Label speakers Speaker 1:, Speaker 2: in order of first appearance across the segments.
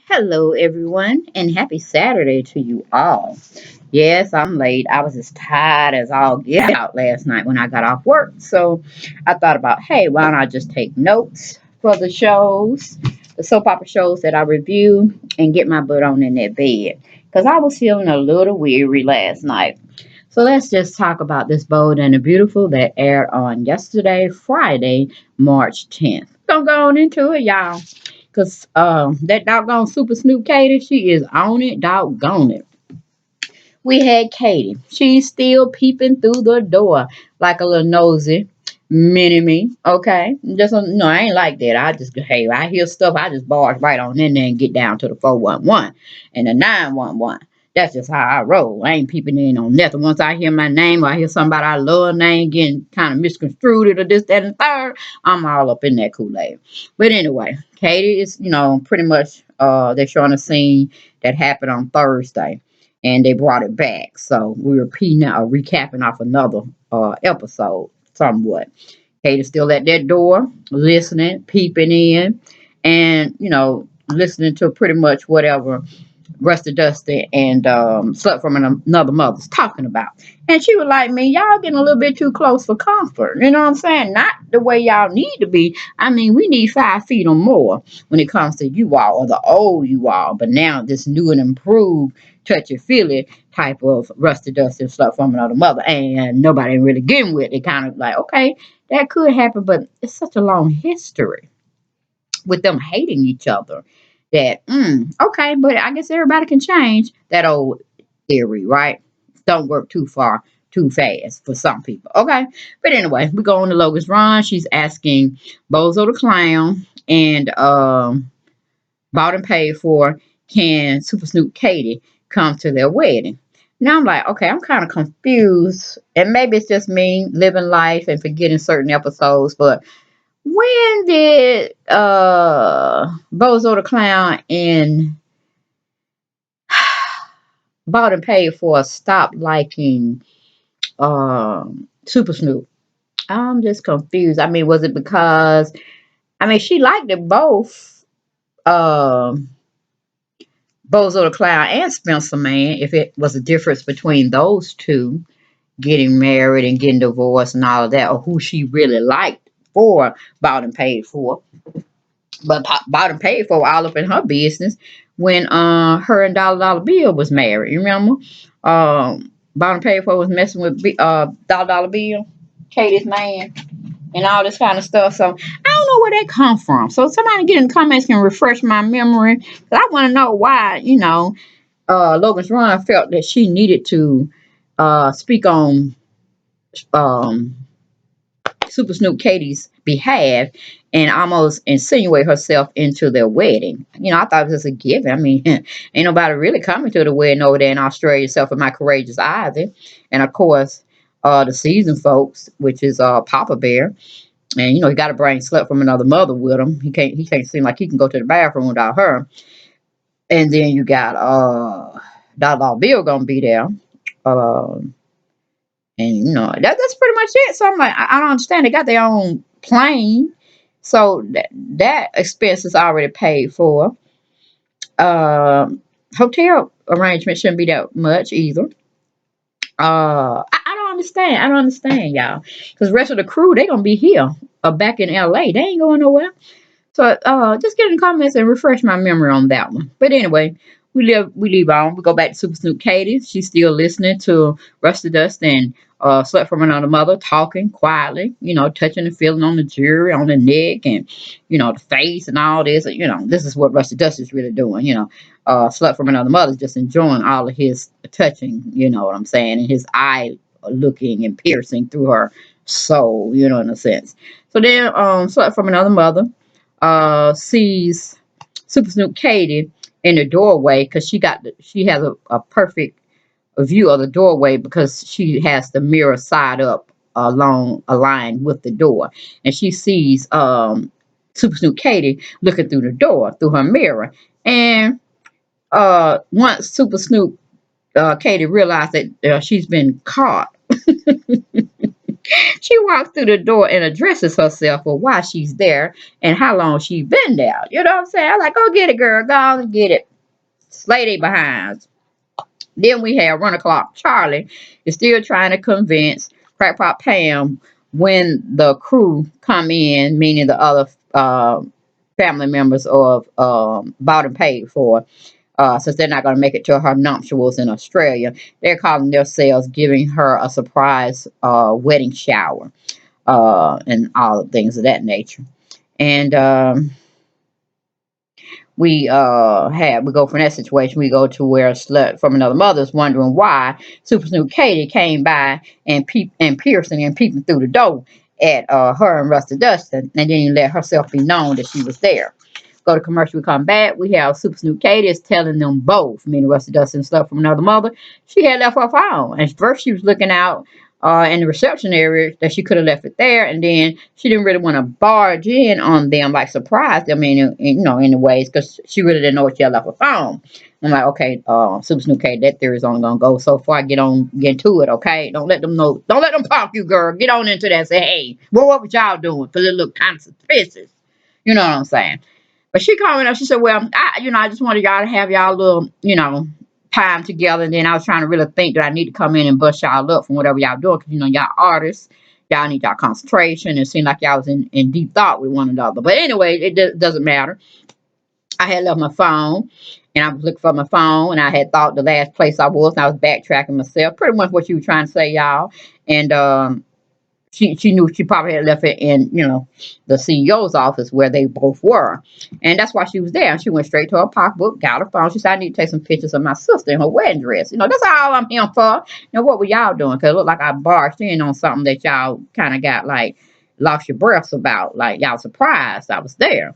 Speaker 1: Hello, everyone, and happy Saturday to you all. Yes, I'm late. I was as tired as all get out last night when I got off work. So I thought about, hey, why don't I just take notes for the shows, the soap opera shows that I review, and get my butt on in that bed? Because I was feeling a little weary last night. So let's just talk about this Bold and the Beautiful that aired on yesterday, Friday, March 10th. Gonna go on into it, y'all. Cause that doggone Super Snoop Katie, she is on it, doggone it. We had Katie. She's still peeping through the door like a little nosy mini me. Okay, just no, I ain't like that. I just hey, I hear stuff, I just barge right on in there and get down to the 411 and the 911. That's just how I roll. I ain't peeping in on nothing. Once I hear my name or I hear somebody I love name getting kind of misconstrued or this, that, and third, I'm all up in that Kool-Aid. But anyway, Katie is, pretty much they're showing a scene that happened on Thursday and they brought it back. So we're recapping off another episode somewhat. Katie's still at that door, listening, peeping in, and listening to pretty much whatever Rusty Dusty and Slut from Another Mother's talking about. And she was like, man, y'all getting a little bit too close for comfort. You know what I'm saying? Not the way y'all need to be. I mean, we need 5 feet or more when it comes to you all or the old you all. But now this new and improved touchy feely type of Rusty Dusty and Slut from Another Mother. And nobody really getting with it. Kind of like, okay, that could happen, but it's such a long history with them hating each other that okay, but I guess everybody can change that old theory, right? Don't work too far too fast for some people. Okay. But anyway, we go on to Logan's Run. She's asking Bozo the Clown and bought and paid for, can Super Snoop Katie come to their wedding? Now I'm like, okay, I'm kind of confused. And maybe it's just me living life and forgetting certain episodes, but when did Bozo the Clown and bought and paid for stop liking Super Snoop? I'm just confused. I mean, was it because she liked it both Bozo the Clown and Spencer Man, if it was a difference between those two getting married and getting divorced and all of that, or who she really liked for bought and paid for. But bought and paid for all up in her business when her and Dollar Bill was married. You remember? Bought and paid for was messing with Dollar Bill, Katie's man, and all this kind of stuff. So I don't know where that come from. So somebody get in the comments can refresh my memory. 'Cause I want to know why, Logan's Run felt that she needed to speak on um Super Snoop Katie's behalf and almost insinuate herself into their wedding. I thought it was just a given. I mean, ain't nobody really coming to the wedding over there in Australia except for my courageous either. And of course, the seasoned folks, which is Papa Bear. And he got to bring Slut from Another Mother with him. He can't seem like he can go to the bathroom without her. And then you got Dollar Bill gonna be there. Um and that's pretty much it. So I'm like, I don't understand. They got their own plane, so that expense is already paid for. Hotel arrangement shouldn't be that much either. I don't understand. I don't understand, y'all, because the rest of the crew they gonna be here, back in LA. They ain't going nowhere. So just get in the comments and refresh my memory on that one. But anyway, we leave on. We go back to Super Snoop Katie. She's still listening to Rusty Dust and Slut from Another Mother talking quietly, touching and feeling on the jury, on the neck and the face and all this. This is what Rusty Dust is really doing, Slut from Another Mother is just enjoying all of his touching, you know what I'm saying, and his eye looking and piercing through her soul, in a sense. So then Slut from Another Mother sees Super Snoop Katie in the doorway because she has a perfect view of the doorway because she has the mirror side up along a line with the door, and she sees Super Snoop Katie looking through the door through her mirror, and once Super Snoop Katie realized that she's been caught. She walks through the door and addresses herself for why she's there and how long she's been there. You know what I'm saying? I'm like, go get it, girl. Go on and get it. Slay they behinds. Then we have Run O'Clock Charlie is still trying to convince Crackpot Pam when the crew come in, meaning the other family members of bought and paid for, since they're not going to make it to her nuptials in Australia. They're calling themselves giving her a surprise wedding shower and all things of that nature. And we go from that situation, we go to where a slut from another mother's wondering why Super Snoop Katie came by and piercing and peeping through the door at her and Rusty Dustin, and then let herself be known that she was there. Go to commercial, we come back. We have Super Snoop Katie is telling them both, meaning Rusty Dustin and stuff from another mother, she had left her phone. And first she was looking out in the reception area that she could have left it there, and then she didn't really want to barge in on them, like surprise them in the ways, because she really didn't know what she had left her phone. I'm like, okay, Super Snoop Katie, that theory is only gonna go so far. Get to it, okay? Don't let them know. Don't let them pop you, girl. Get on into that. And say, hey, what was y'all doing? Because it looked kind of suspicious. You know what I'm saying? But she called me up. She said, well, I just wanted y'all to have y'all little, time together. And then I was trying to really think that I need to come in and bust y'all up from whatever y'all doing. Because, y'all artists. Y'all need y'all concentration. It seemed like y'all was in deep thought with one another. But anyway, it doesn't matter. I had left my phone. And I was looking for my phone. And I had thought the last place I was. And I was backtracking myself. Pretty much what you were trying to say, y'all. And she knew she probably had left it in, the CEO's office where they both were. And that's why she was there. And she went straight to her pocketbook, got her phone. She said, I need to take some pictures of my sister in her wedding dress. That's all I'm here for. What were y'all doing? Because it looked like I barged in on something that y'all kind of got like lost your breaths about. Like y'all surprised I was there.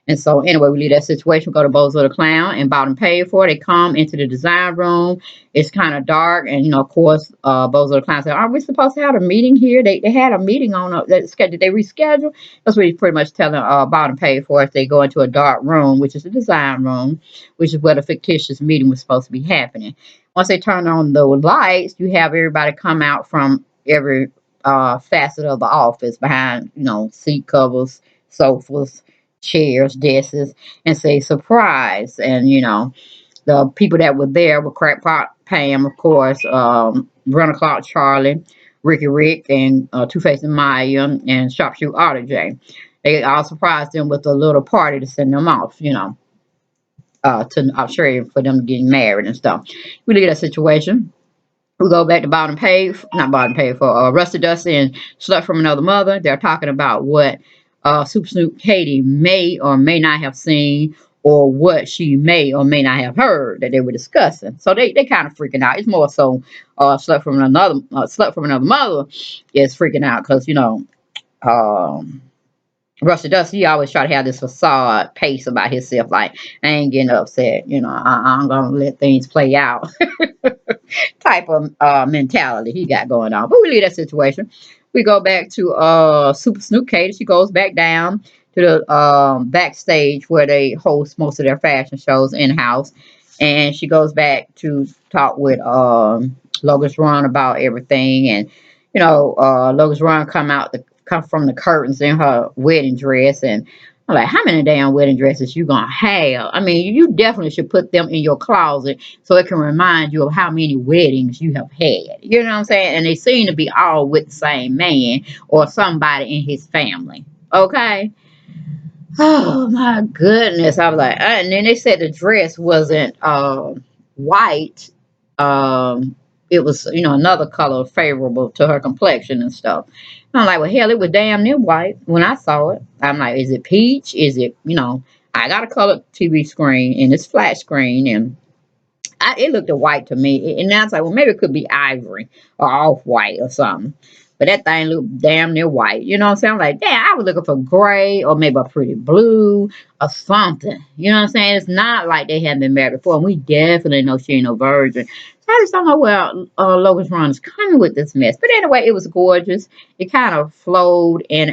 Speaker 1: And so anyway, we leave that situation, we go to Bozo the Clown and bought and paid for it. They come into the design room. It's kind of dark. And, of course, Bozo the Clown said, are we supposed to have a meeting here? They had a meeting on that schedule. Did they reschedule? That's what he's pretty much telling bought and paid for it. They go into a dark room, which is the design room, which is where the fictitious meeting was supposed to be happening. Once they turn on the lights, you have everybody come out from every facet of the office behind, seat covers, sofas, chairs, desks, and say surprise. And the people that were there were Crackpot Pam, of course, Run O'Clock Charlie, Ricky Rick, and Two Face and Maya, and Sharpshoot Otter J. They all surprised them with a little party to send them off, to Australia for them getting married and stuff. We look at that situation. We go back to not bottom page for Rusty Dusty and Slut from Another Mother. They're talking about what Super Snoop Katie may or may not have seen, or what she may or may not have heard that they were discussing. So they kind of freaking out. It's more so Slut from Another Mother is freaking out because um, Rusty Dusty, he always try to have this facade pace about himself, like I ain't getting upset. I'm gonna let things play out type of mentality he got going on. But we leave that situation. We go back to Super Snoop Katie. She goes back down to the backstage where they host most of their fashion shows in house, and she goes back to talk with Logan's Run about everything. And Logan's Run come from the curtains in her wedding dress. And I'm like, how many damn wedding dresses you gonna have? I mean, you definitely should put them in your closet so it can remind you of how many weddings you have had. You know what I'm saying? And they seem to be all with the same man or somebody in his family. Okay. Oh my goodness. I was like, and then they said the dress wasn't white. Um, it was, another color favorable to her complexion and stuff. And I'm like, well, hell, it was damn near white when I saw it. I'm like, is it peach? Is it, I got a colored TV screen and it's flat screen, and it looked white to me. And I was like, well, maybe it could be ivory or off white or something. But that thing looked damn near white. You know what I'm saying? I'm like, damn, I was looking for gray or maybe a pretty blue or something. You know what I'm saying? It's not like they hadn't been married before. And we definitely know she ain't no virgin. So I just don't know where Logan's Run is coming with this mess. But anyway, it was gorgeous. It kind of flowed in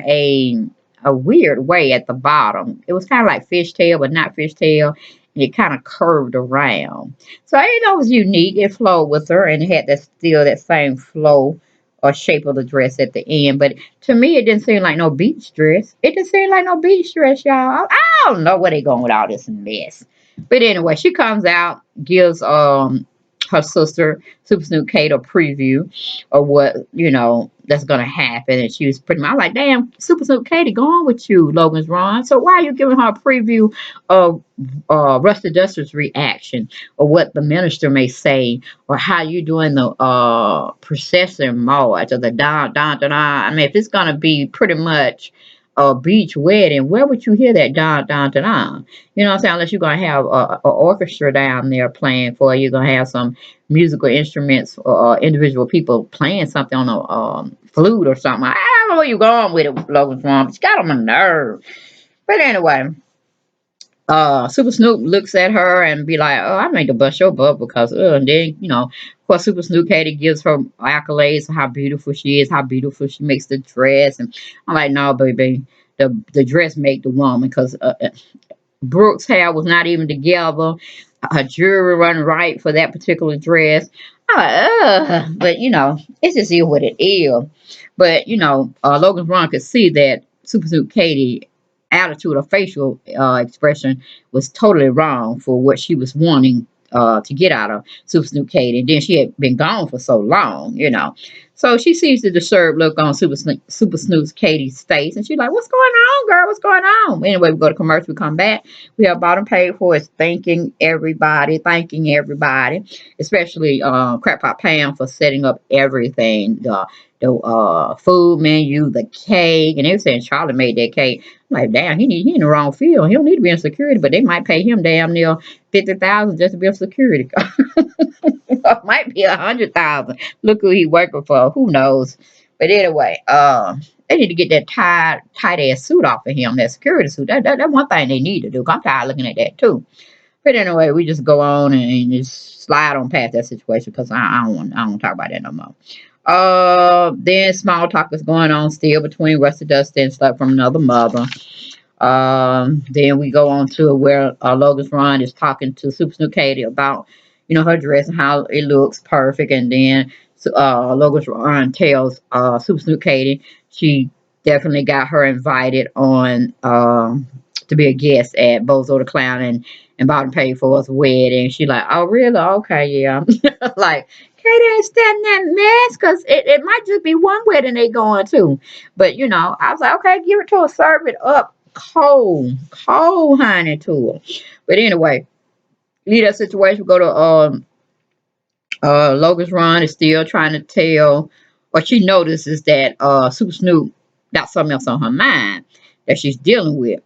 Speaker 1: a weird way at the bottom. It was kind of like fishtail, but not fishtail. And it kind of curved around. So it was unique. It flowed with her and it had that same flow or shape of the dress at the end. But to me, it didn't seem like no beach dress. It didn't seem like no beach dress, y'all. I don't know where they going with all this mess. But anyway, she comes out, gives her sister Super Snoop Kate a preview of what that's gonna happen, and she was pretty much like, "Damn, Super Snoop Katie, go on with you, Logan's Ron. So why are you giving her a preview of Rusty Duster's reaction, or what the minister may say, or how you doing the procession march or the da da da da? I mean, if it's gonna be pretty much a beach wedding, where would you hear that da da da da? You know what I'm saying? Unless you're gonna have a orchestra down there playing for you, you're gonna have some musical instruments or individual people playing something on a flute or something. I don't know where you're going with it, Logan's Mom. She got on my nerve. But anyway, Super Snoop looks at her and be like, "Oh, I made to bust your butt because," and then of course, Super Snoop Katie gives her accolades for how beautiful she is, how beautiful she makes the dress, and I'm like, "No, baby, the dress make the woman because Brooke's hair was not even together. Her jewelry wasn't right for that particular dress. But it's just is what it is. But Logan's Ron could see that Super Snoop Katie attitude or facial expression was totally wrong for what she was wanting to get out of Super Snoop Katie. And then she had been gone for so long. So she sees the disturbed look on Super Snoop's Katie's face, and she's like, "What's going on, girl? What's going on?" Anyway, we go to commercial, we come back. We have bottom paid for is thanking everybody, especially Crap Pot Pam for setting up everything. The food menu, the cake, and they were saying Charlie made that cake. I'm like, damn, he in the wrong field. He don't need to be in security, but they might pay him damn near 50,000 just to be a security guard. Might be 100,000. Look who he working for. Who knows? But anyway, they need to get that tight ass suit off of him, that security suit. That's one thing they need to do. I'm tired of looking at that too. But anyway, we just go on and just slide on past that situation because I don't talk about that no more. Then small talk is going on still between Rusty Dusty and stuff from another mother. Then we go on to where Logan's Ron is talking to Super Snoop Katie about, her dress and how it looks perfect. And then Logan's Ron tells Super Snoop Katie she definitely got her invited on to be a guest at Bozo the Clown and Bottom Paid for us wedding. She like, "Oh really? Okay, yeah." Like, Katie ain't standing that mess because it might just be one wedding they going to. But I was like, okay, give it to her, serve it up cold, honey, to her. But anyway, leave that situation. We go to Logan's Ron is still trying to tell, or she notices that Super Snoop got something else on her mind that she's dealing with,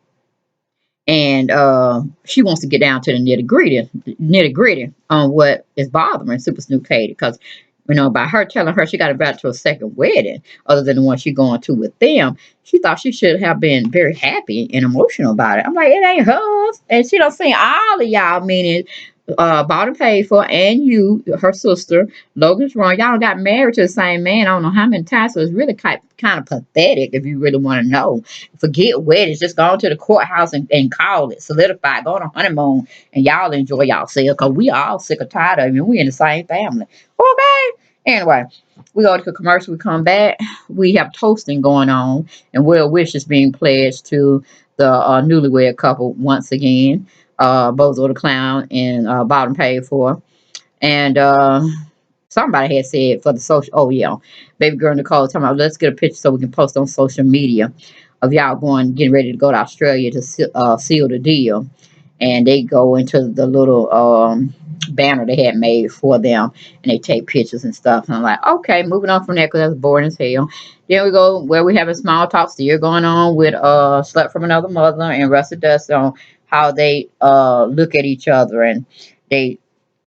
Speaker 1: and she wants to get down to the nitty gritty on what is bothering Super Snoop Katie because by her telling her she got invited to a second wedding other than the one she going to with them, she thought she should have been very happy and emotional about it. I'm like, it ain't hers, and she don't see all of y'all, meaning bought and paid for, and you, her sister, Logan's Ron, y'all got married to the same man. I don't know how many times, so it's really kind of pathetic if you really want to know. Forget weddings, just go to the courthouse and call it, solidify, go on a honeymoon, and y'all enjoy y'allself, because we all sick or tired of it, and we in the same family. Okay? Anyway, we go to the commercial, we come back, we have toasting going on, and well wishes being pledged to the newlywed couple once again. Bozo the Clown and Bottom Paid for. And somebody had said for the social, oh yeah, baby girl Nicole talking about, let's get a picture so we can post on social media of y'all getting ready to go to Australia to seal the deal. And they go into the little banner they had made for them, and they take pictures and stuff. And I'm like, okay, moving on from that because that's boring as hell. Then we go where we have a small talk still going on with Slut from Another Mother and Rusty Dust on how they look at each other, and they,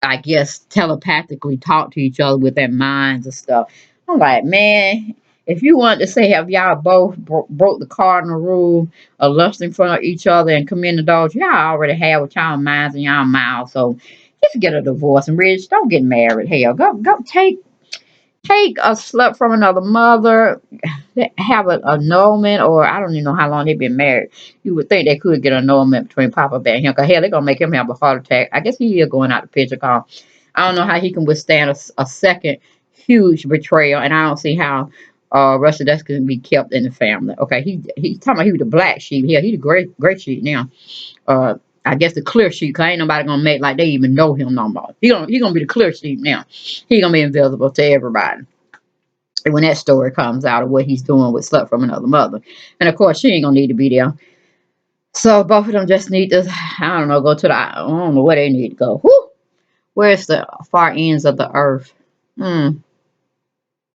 Speaker 1: I guess, telepathically talk to each other with their minds and stuff. I'm like, man, if you want to say have y'all both broke the cardinal rule of lusting for each other and committing adultery, y'all already have with y'all minds and y'all mouths. So just get a divorce, and Rich, don't get married. Hell, go take a slut from another mother, have an annulment, or I don't even know how long they've been married. You would think they could get an annulment between Papa Bear and him, because hell, they're gonna make him have a heart attack. I guess he is going out the picture, call. I don't know how he can withstand a second huge betrayal, and I don't see how Russia Dust can be kept in the family. Okay, he's talking about he was the black sheep. Yeah, he the great sheep now. Uh, I guess the clear sheep, cause ain't nobody gonna make like they even know him no more. He gonna be the clear sheep now. He gonna be invisible to everybody. And when that story comes out of what he's doing with slut from another mother, and of course she ain't gonna need to be there. So both of them just need to, I don't know, go to the, I don't know where they need to go. Whew, where's the far ends of the earth? Hmm.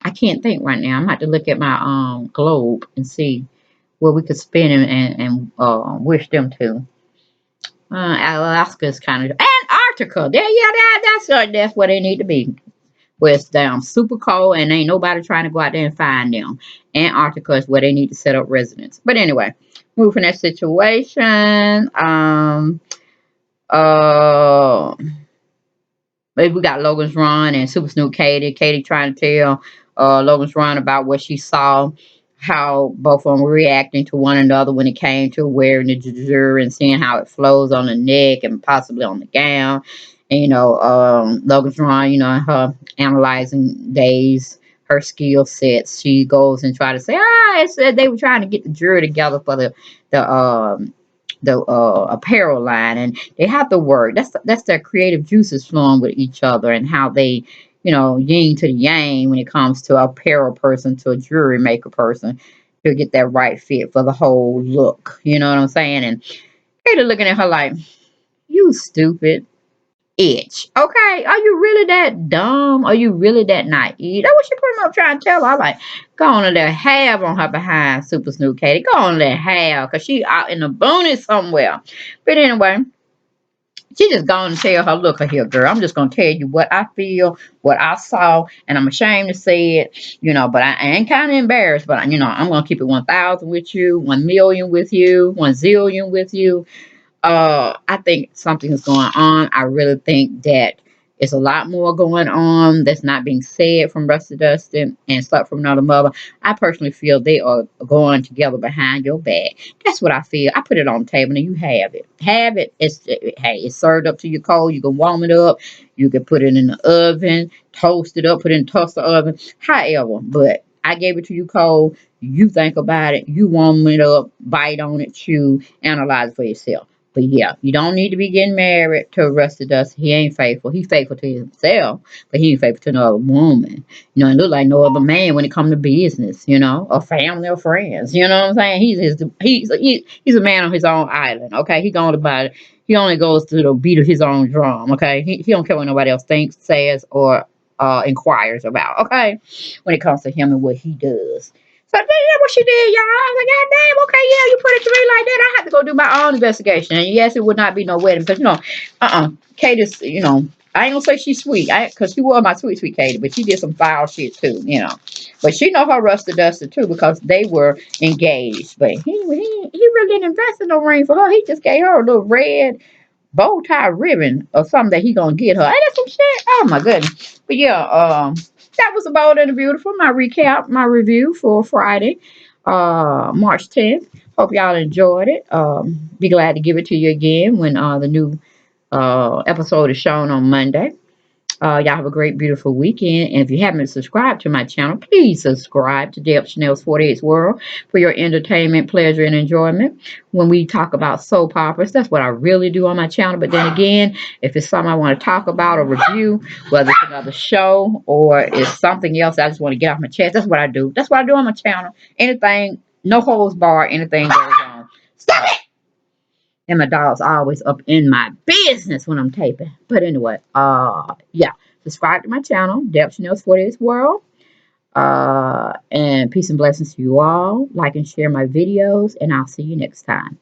Speaker 1: I can't think right now. I'm gonna have to look at my globe and see where we could spin and wish them to. Alaska's kind of Antarctica. There, yeah, that's where they need to be. Where it's down super cold and ain't nobody trying to go out there and find them. Antarctica is where they need to set up residence. But anyway, moving that situation. Uh, we got Logan's Run and Super Snoop Katie. Katie trying to tell Logan's Run about what she saw, how both of them were reacting to one another when it came to wearing the jewelry and seeing how it flows on the neck and possibly on the gown. And, Logan's Run, her analyzing days, her skill sets. She goes and try to say, it said they were trying to get the jury together for the apparel line, and they have to work. That's their creative juices flowing with each other, and how they, yin to the yang when it comes to a apparel person to a jewelry maker person to get that right fit for the whole look. You know what I'm saying? And Katie looking at her like, you stupid itch. Okay, are you really that dumb? Are you really that naive? That's what she pretty much trying to tell her. I like, go on and let have on her behind Super Snoop Katie. Go on and let have, because she out in the boonies somewhere. But anyway, she just gone and tell her, look here, girl, I'm just going to tell you what I feel, what I saw, and I'm ashamed to say it, but I ain't kind of embarrassed, but, I'm going to keep it 1,000 with you, 1,000,000 with you, 1,000,000 with you. I think something is going on. I really think that it's a lot more going on that's not being said from Rusty Dustin and Slut from Another Mother. I personally feel they are going together behind your back. That's what I feel. I put it on the table and you have it. Have it. Hey, it's served up to your cold. You can warm it up. You can put it in the oven, toast it up, put it in the toaster oven. However, but I gave it to you cold. You think about it. You warm it up, bite on it, chew, analyze it for yourself. But yeah, you don't need to be getting married to Rusty Dust. He ain't faithful. He's faithful to himself, but he ain't faithful to another woman. And look like no other man when it comes to business, or family or friends. You know what I'm saying? He's a man on his own island. Okay, he going about it. He only goes to the beat of his own drum. Okay, he don't care what nobody else thinks, says, or inquires about. Okay, when it comes to him and what he does. So that's what she did, y'all. I was like, God damn, okay, yeah, you put it to me like that. I had to go do my own investigation. And yes, it would not be no wedding because, Kate is, I ain't gonna say she's sweet, because she was my sweet Katie, but she did some foul shit too. But she know her Rusty Duster too because they were engaged. But he really didn't invest in no ring for her. He just gave her a little red bow tie ribbon or something that he gonna get her. Ain't that some shit? Oh my goodness. But yeah, that was Bold and the Beautiful. My recap, my review for Friday, March 10th. Hope y'all enjoyed it. Be glad to give it to you again when the new episode is shown on Monday. Y'all have a great, beautiful weekend. And if you haven't subscribed to my channel, please subscribe to Deb Chanel's 48th World for your entertainment, pleasure, and enjoyment. When we talk about soap operas, that's what I really do on my channel. But then again, if it's something I want to talk about or review, whether it's another show or it's something else I just want to get off my chest, that's what I do. That's what I do on my channel. Anything, no holds barred, anything goes on. Stop it! And my dog's always up in my business when I'm taping. But anyway, yeah. Subscribe to my channel, Deb Chanel's 48th World. And peace and blessings to you all. Like and share my videos, and I'll see you next time.